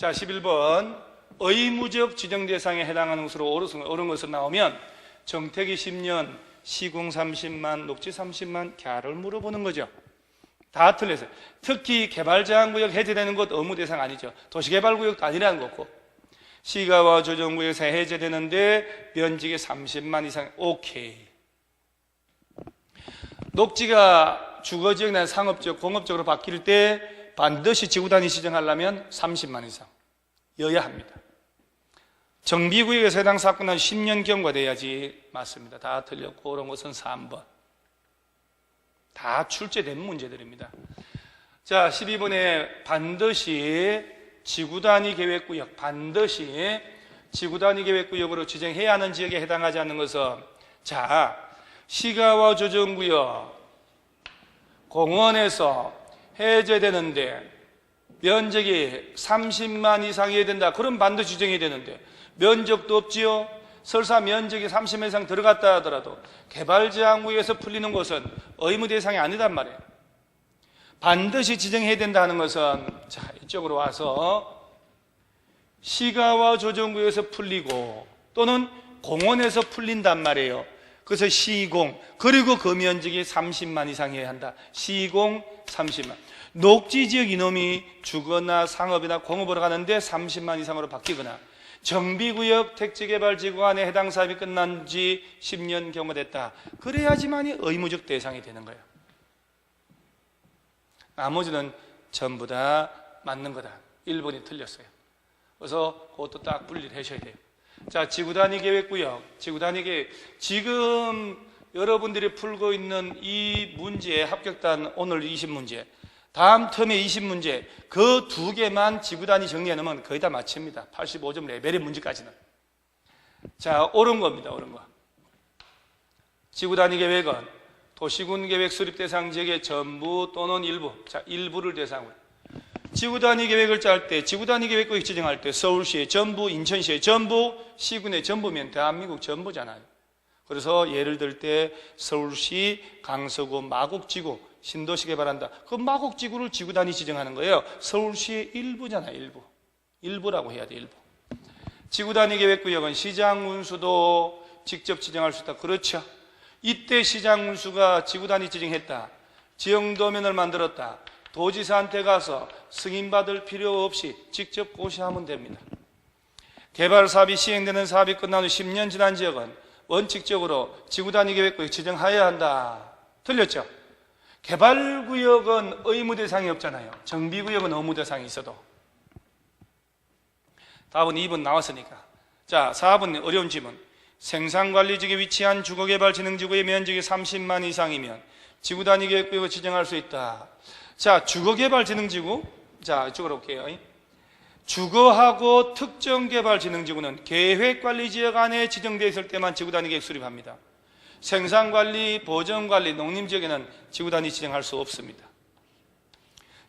자, 11번 의무적 지정 대상에 해당하는 것으로 옳은 것으로 나오면 정택이 10년, 시공 30만, 녹지 30만, 갸를 물어보는 거죠. 다 틀렸어요. 특히 개발제한구역 해제되는 것 의무 대상 아니죠. 도시개발구역도 아니라는 거고, 시가와 조정구역에서 해제되는데 면적이 30만 이상, 오케이. 녹지가 주거지역이나 상업지역, 공업적으로 바뀔 때 반드시 지구단위 지정하려면 30만 이상 여야 합니다. 정비구역에서 해당 사건은 10년 경과돼야지. 맞습니다. 다 틀렸고 옳은 것은 3번. 다 출제된 문제들입니다. 자, 12번에 반드시 지구단위 계획구역, 반드시 지구단위 계획구역으로 지정해야 하는 지역에 해당하지 않는 것은, 자, 시가와 조정구역 공원에서 해제되는데 면적이 30만 이상이어야 된다. 그럼 반드시 지정해야 되는데 면적도 없지요. 설사 면적이 30만 이상 들어갔다 하더라도 개발제한구역에서 풀리는 것은 의무 대상이 아니단 말이에요. 반드시 지정해야 된다는 것은, 자, 이쪽으로 와서 시가와 조정구역에서 풀리고 또는 공원에서 풀린단 말이에요. 그래서 시공, 그리고 그 면적이 30만 이상이어야 한다. 시공 30만. 녹지지역 이놈이 주거나 상업이나 공업으로 가는데 30만 이상으로 바뀌거나, 정비구역 택지개발지구 안에 해당 사업이 끝난 지 10년 경과됐다. 그래야지만이 의무적 대상이 되는 거예요. 나머지는 전부 다 맞는 거다. 1번이 틀렸어요. 그래서 그것도 딱 분리를 하셔야 돼요. 자, 지구단위 계획구역, 지구단위 계획. 지금 여러분들이 풀고 있는 이 문제에 합격단 오늘 20문제, 다음 텀에 20문제, 그 두 개만 지구단위 정리해 놓으면 거의 다 맞춥니다. 85점 레벨의 문제까지는. 자, 옳은 겁니다. 옳은 거. 지구단위 계획은 도시군 계획 수립 대상 지역의 전부 또는 일부, 자, 일부를 대상으로. 지구단위 계획을 짤 때, 지구단위 계획구역 지정할 때 서울시의 전부, 인천시의 전부, 시군의 전부면 대한민국 전부잖아요. 그래서 예를 들 때 서울시 강서구 마곡지구 신도시 개발한다. 그 마곡지구를 지구단위 지정하는 거예요. 서울시의 일부잖아요. 일부. 일부라고 해야 돼. 일부. 지구단위 계획구역은 시장 문수도 직접 지정할 수 있다. 그렇죠. 이때 시장 문수가 지구단위 지정했다. 지형도면을 만들었다. 도지사한테 가서 승인받을 필요 없이 직접 고시하면 됩니다. 개발 사업이 시행되는 사업이 끝난 후 10년 지난 지역은 원칙적으로 지구단위 계획구역 지정하여야 한다. 틀렸죠? 개발구역은 의무 대상이 없잖아요. 정비구역은 의무 대상이 있어도. 답은 2번 나왔으니까. 자, 4번 어려운 질문. 생산관리지역에 위치한 주거개발진흥지구의 면적이 30만 이상이면 지구단위 계획구역을 지정할 수 있다. 자, 주거개발진흥지구. 자, 이쪽으로 올게요. 주거하고 특정개발진흥지구는 계획관리지역 안에 지정되어 있을 때만 지구단위 계획 수립합니다. 생산관리, 보전관리, 농림지역에는 지구단위 지정할 수 없습니다.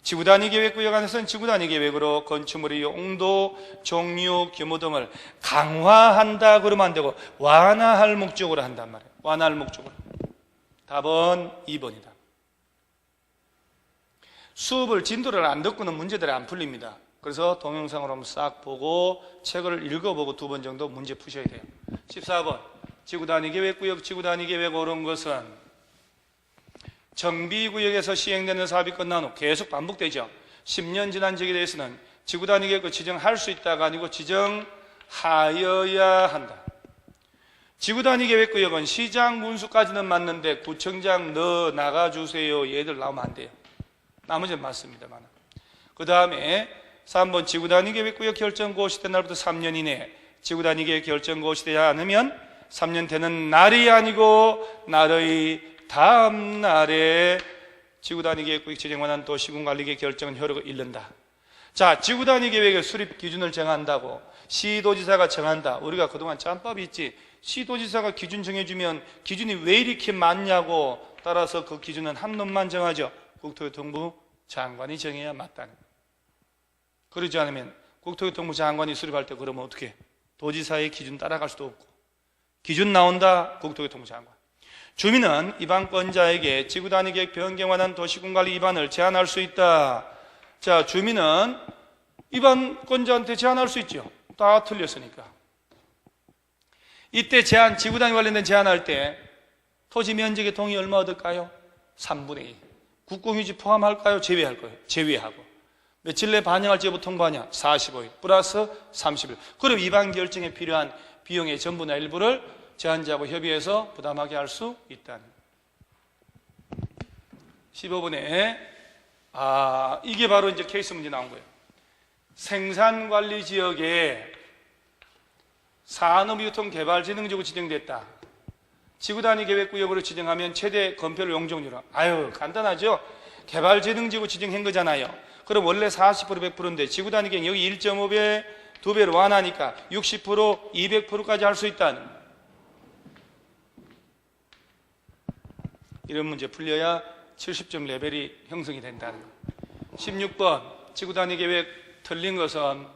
지구단위 계획구역 안에서는 지구단위 계획으로 건축물의 용도, 종류, 규모 등을 강화한다 그러면 안 되고 완화할 목적으로 한단 말이에요. 완화할 목적으로. 답은 2번이다. 수업을 진도를 안 듣고는 문제들이 안 풀립니다. 그래서 동영상으로 한번 싹 보고 책을 읽어보고 2번 정도 문제 푸셔야 돼요. 14번 지구단위 계획구역, 지구단위 계획 옳은 것은 정비구역에서 시행되는 사업이 끝난 후 계속 반복되죠. 10년 지난 지역에 대해서는 지구단위 계획을 지정할 수 있다가 아니고 지정하여야 한다. 지구단위 계획구역은 시장 문수까지는 맞는데 구청장 넣어 나가주세요 얘들 나오면 안 돼요. 나머지는 맞습니다만. 그 다음에 3번 지구단위 계획구역 결정 고시된 날부터 3년 이내 지구단위 계획 결정 고시되지 않으면 3년 되는 날이 아니고 날의 다음 날에 지구단위 계획구역 지정 관한 도시군관리계획 결정은 효력을 잃는다. 자, 지구단위 계획의 수립 기준을 정한다고 시도지사가 정한다. 우리가 그동안 짬밥이 있지. 시도지사가 기준 정해주면 기준이 왜 이렇게 많냐고 따라서 그 기준은 한 놈만 정하죠. 국토교통부 장관이 정해야 맞다는. 그러지 않으면 국토교통부 장관이 수립할 때 그러면 어떻게? 도지사의 기준 따라갈 수도 없고. 기준 나온다. 국토교통부 장관. 주민은 입안권자에게 지구단위 계획 변경에 관한 도시군관리 위반을 제한할 수 있다. 자, 주민은 입안권자한테 제한할 수 있죠. 다 틀렸으니까. 이때 제한, 지구단위 관련된 제한할 때 토지 면적의 동의 얼마 얻을까요? 3분의 2. 국공유지 포함할까요? 제외할까요? 제외하고. 며칠 내 반영할지 여부 통보하냐? 45일 플러스 30일. 그럼 위반 결정에 필요한 비용의 전부나 일부를 제한자하고 협의해서 부담하게 할 수 있다는. 15번에 이게 바로 이제 케이스 문제 나온 거예요. 생산관리 지역에 산업유통개발진흥지구 지정됐다. 지구단위 계획구역으로 지정하면 최대 건폐율 용적률은 간단하죠. 개발진흥지구 지정한 거잖아요. 그럼 원래 40% 100%인데 지구단위 계획 여기 1.5배 2배로 완하니까 60% 200%까지 할 수 있다는. 이런 문제 풀려야 70점 레벨이 형성이 된다는 거. 16번 지구단위 계획 틀린 것은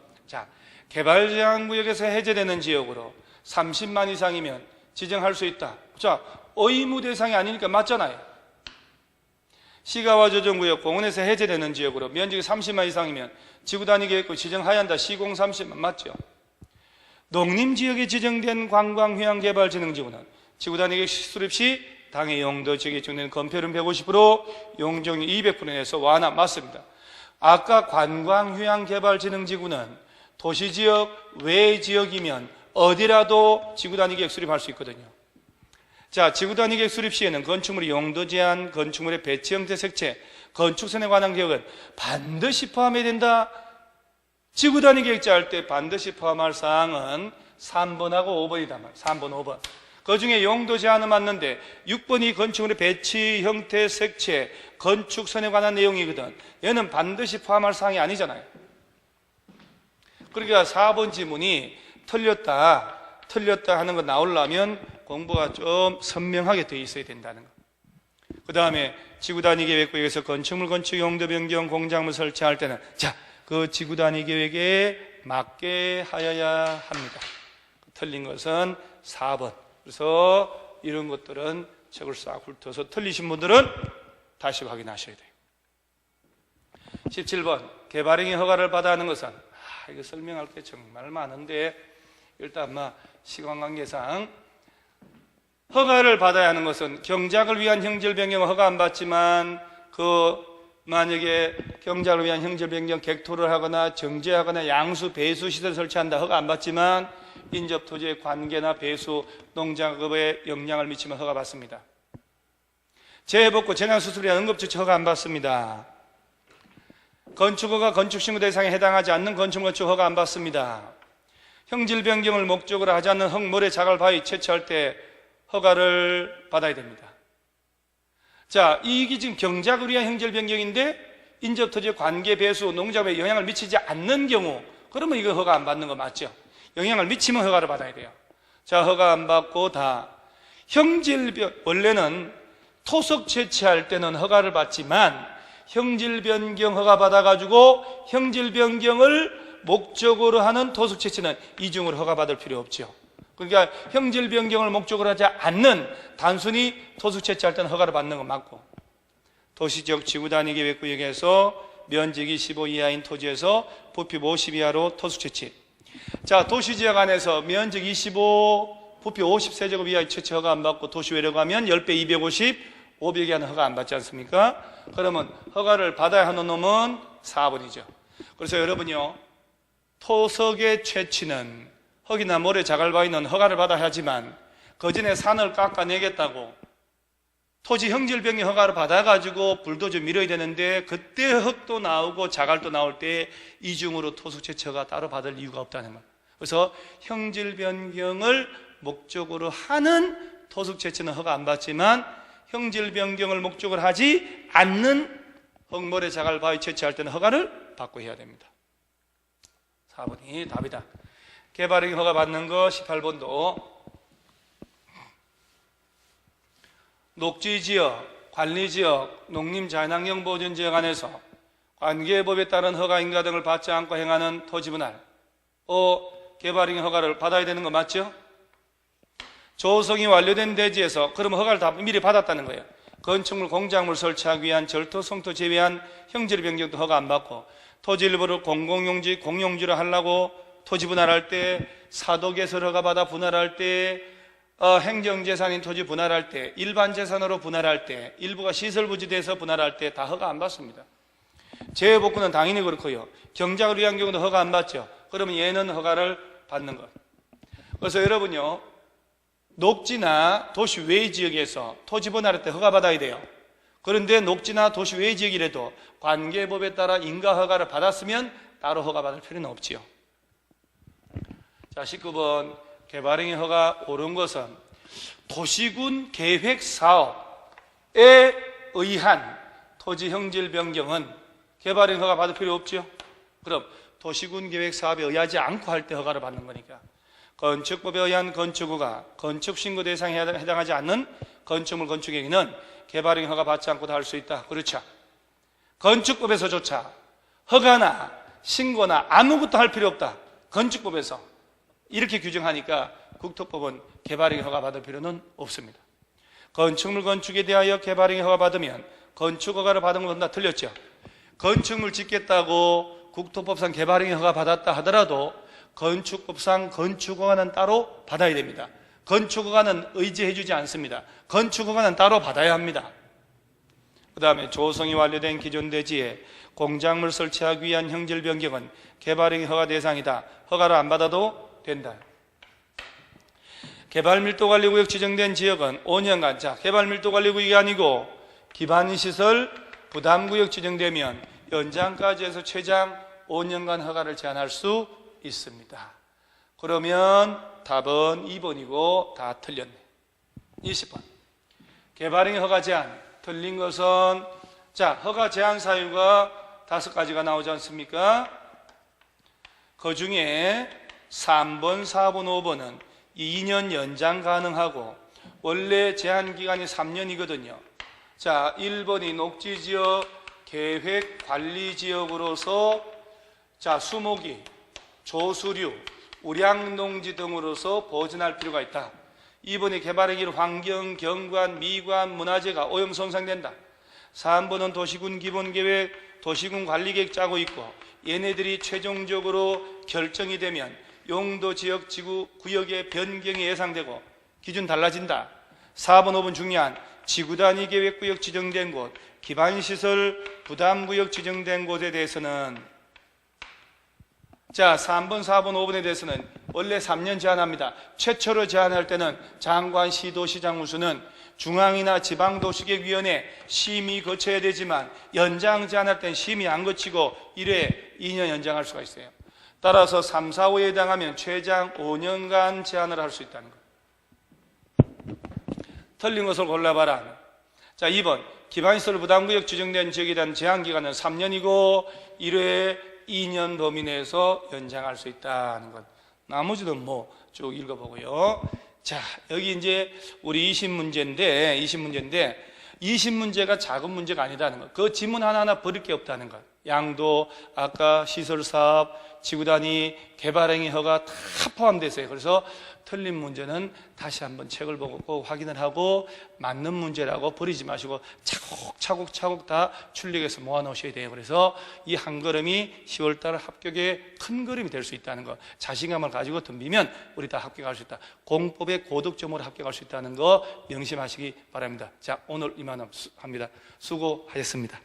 개발제한구역에서 해제되는 지역으로 30만 이상이면 지정할 수 있다. 의무 대상이 아니니까 맞잖아요. 시가와 조정구역 공원에서 해제되는 지역으로 면적이 30만 이상이면 지구단위 계획구 지정하여야 한다. 시공 30만 맞죠? 농림지역에 지정된 관광휴양개발진흥지구는 지구단위 계획 수립 시 당해 용도 지역에 지정된 건폐율은 150%, 용적률 200% 내에서 완화 맞습니다. 아까 관광휴양개발진흥지구는 도시지역 외 지역이면 어디라도 지구단위 계획 수립할 수 있거든요. 지구단위 계획 수립 시에는 건축물의 용도 제한, 건축물의 배치 형태 색채, 건축선에 관한 계획은 반드시 포함해야 된다. 지구단위 계획 짤 때 반드시 포함할 사항은 3번하고 5번이다. 3번, 5번. 그 중에 용도 제한은 맞는데 6번이 건축물의 배치, 형태, 색채, 건축선에 관한 내용이거든. 얘는 반드시 포함할 사항이 아니잖아요. 그러니까 4번 지문이 틀렸다 하는 거 나오려면 공부가 좀 선명하게 되어 있어야 된다는 거. 그 다음에 지구단위 계획구역에서 건축물 건축 용도 변경 공작물 설치할 때는 그 지구단위 계획에 맞게 하여야 합니다. 틀린 것은 4번. 그래서 이런 것들은 책을 싹 훑어서 틀리신 분들은 다시 확인하셔야 돼요. 17번 개발행위 허가를 받아야 하는 것은 이거 설명할 게 정말 많은데 일단 시간 관계상 허가를 받아야 하는 것은 경작을 위한 형질 변경은 허가 안 받지만 만약에 경작을 위한 형질 변경 객토를 하거나 정제하거나 양수 배수 시설 설치한다 허가 안 받지만 인접 토지의 관계나 배수 농작업에 영향을 미치면 허가 받습니다. 재해복구 재난수술이나 응급조치 허가 안 받습니다. 건축허가 건축신고 대상에 해당하지 않는 건축 허가 안 받습니다. 형질 변경을 목적으로 하지 않는 흙모래 자갈 바위 채취할 때 허가를 받아야 됩니다. 이게 지금 경작을 위한 형질 변경인데 인접 토지의 관계 배수 농작업에 영향을 미치지 않는 경우 그러면 이거 허가 안 받는 거 맞죠? 영향을 미치면 허가를 받아야 돼요. 허가 안 받고 원래는 토속 채취할 때는 허가를 받지만 형질 변경 허가 받아가지고 형질 변경을 목적으로 하는 토속 채취는 이중으로 허가 받을 필요 없죠. 그러니까 형질 변경을 목적으로 하지 않는 단순히 토속 채취할 때는 허가를 받는 건 맞고 도시지역 지구단위 계획구역에서 면적이 15 이하인 토지에서 부피 50 이하로 토속 채취. 도시지역 안에서 면적 25, 부피 50세제곱 이하의 채취 허가 안 받고 도시 외려고 하면 10배 250 500이 하는 허가 안 받지 않습니까? 그러면 허가를 받아야 하는 놈은 4번이죠. 그래서 여러분요, 토석의 채취는 흙이나 모래, 자갈바위는 허가를 받아야 하지만 그 전에 산을 깎아내겠다고 토지 형질 변경 허가를 받아가지고 불도저 밀어야 되는데 그때 흙도 나오고 자갈도 나올 때 이중으로 토속 채취 허가 따로 받을 이유가 없다는 거예요. 그래서 형질 변경을 목적으로 하는 토속 채취는 허가 안 받지만 형질 변경을 목적으로 하지 않는 흙모래 자갈 바위 채취할 때는 허가를 받고 해야 됩니다. 4번이 답이다. 개발행위 허가 받는 거 18번도 녹지지역, 관리지역, 농림자연환경보존지역 안에서 관계법에 따른 허가 인가 등을 받지 않고 행하는 토지분할 개발행위 허가를 받아야 되는 거 맞죠? 조성이 완료된 대지에서 그러면 허가를 다 미리 받았다는 거예요. 건축물, 공작물 설치하기 위한 절토, 성토 제외한 형질 변경도 허가 안 받고 토지 일부를 공공용지, 공용지로 하려고 토지 분할할 때, 사도개설 허가받아 분할할 때, 행정재산인 토지 분할할 때, 일반 재산으로 분할할 때, 일부가 시설부지돼서 분할할 때 다 허가 안 받습니다. 재해복구는 당연히 그렇고요. 경작을 위한 경우도 허가 안 받죠. 그러면 얘는 허가를 받는 것. 그래서 여러분요, 녹지나 도시 외 지역에서 토지 분할할 때 허가 받아야 돼요. 그런데 녹지나 도시 외 지역이라도 관계법에 따라 인가 허가를 받았으면 따로 허가 받을 필요는 없지요. 자, 19번 개발행위 허가 옳은 것은 도시군 계획 사업에 의한 토지 형질 변경은 개발행위 허가 받을 필요 없죠. 그럼 도시군 계획 사업에 의하지 않고 할 때 허가를 받는 거니까 건축법에 의한 건축허가, 건축신고 대상에 해당하지 않는 건축물 건축행위는 개발행위 허가 받지 않고도 할 수 있다. 그렇죠. 건축법에서조차 허가나 신고나 아무것도 할 필요 없다. 건축법에서 이렇게 규정하니까 국토법은 개발행위 허가 받을 필요는 없습니다. 건축물 건축에 대하여 개발행위 허가 받으면 건축허가를 받은 건 다 틀렸죠. 건축물 짓겠다고 국토법상 개발행위 허가 받았다 하더라도 건축법상 건축허가는 따로 받아야 됩니다. 건축허가는 의지해주지 않습니다. 건축허가는 따로 받아야 합니다. 그 다음에 조성이 완료된 기존 대지에 공작물 설치하기 위한 형질 변경은 개발행위 허가 대상이다. 허가를 안 받아도 된다. 개발밀도관리구역 지정된 지역은 5년간, 자, 개발밀도관리구역이 아니고 기반시설 부담구역 지정되면 연장까지 해서 최장 5년간 허가를 제한할 수 있습니다. 그러면 답은 2번이고 다 틀렸네. 20번 개발행위 허가 제한 틀린 것은, 자, 허가 제한 사유가 5가지가 나오지 않습니까? 그 중에 3번, 4번, 5번은 2년 연장 가능하고 원래 제한 기간이 3년이거든요. 자, 1번이 녹지지역 계획관리지역으로서, 자, 수목이, 조수류, 우량농지 등으로서 보존할 필요가 있다. 2번이 개발행위를 환경, 경관, 미관, 문화재가 오염 손상된다. 3번은 도시군 기본계획, 도시군 관리계획 짜고 있고 얘네들이 최종적으로 결정이 되면 용도 지역 지구 구역의 변경이 예상되고 기준 달라진다. 4번, 5번 중요한 지구단위 계획구역 지정된 곳, 기반시설 부담구역 지정된 곳에 대해서는, 자, 3번, 4번, 5번에 대해서는 원래 3년 제한합니다. 최초로 제한할 때는 장관, 시도시장 우수는 중앙이나 지방도시계획위원회 심의 거쳐야 되지만 연장 제한할 때는 심의 안 거치고 1회 2년 연장할 수가 있어요. 따라서 3, 4, 5에 해당하면 최장 5년간 제한을 할 수 있다는 것. 틀린 것을 골라봐라. 자, 2번 기반시설 부담구역 지정된 지역에 대한 제한기간은 3년이고 1회 2년 범위 내에서 연장할 수 있다는 것. 나머지는 뭐 쭉 읽어보고요. 자, 여기 이제 우리 20문제인데 20문제가 작은 문제가 아니다는 것. 그 지문 하나하나 버릴 게 없다는 것. 양도, 아까 시설사업, 지구단위, 개발행위 허가 다 포함되어 있어요. 그래서 틀린 문제는 다시 한번 책을 보고 꼭 확인을 하고 맞는 문제라고 버리지 마시고 차곡차곡 다 출력해서 모아놓으셔야 돼요. 그래서 이 한 걸음이 10월달 합격의 큰 걸음이 될 수 있다는 거, 자신감을 가지고 덤비면 우리 다 합격할 수 있다. 공법의 고득점으로 합격할 수 있다는 거 명심하시기 바랍니다. 자, 오늘 이만합니다. 수고하셨습니다.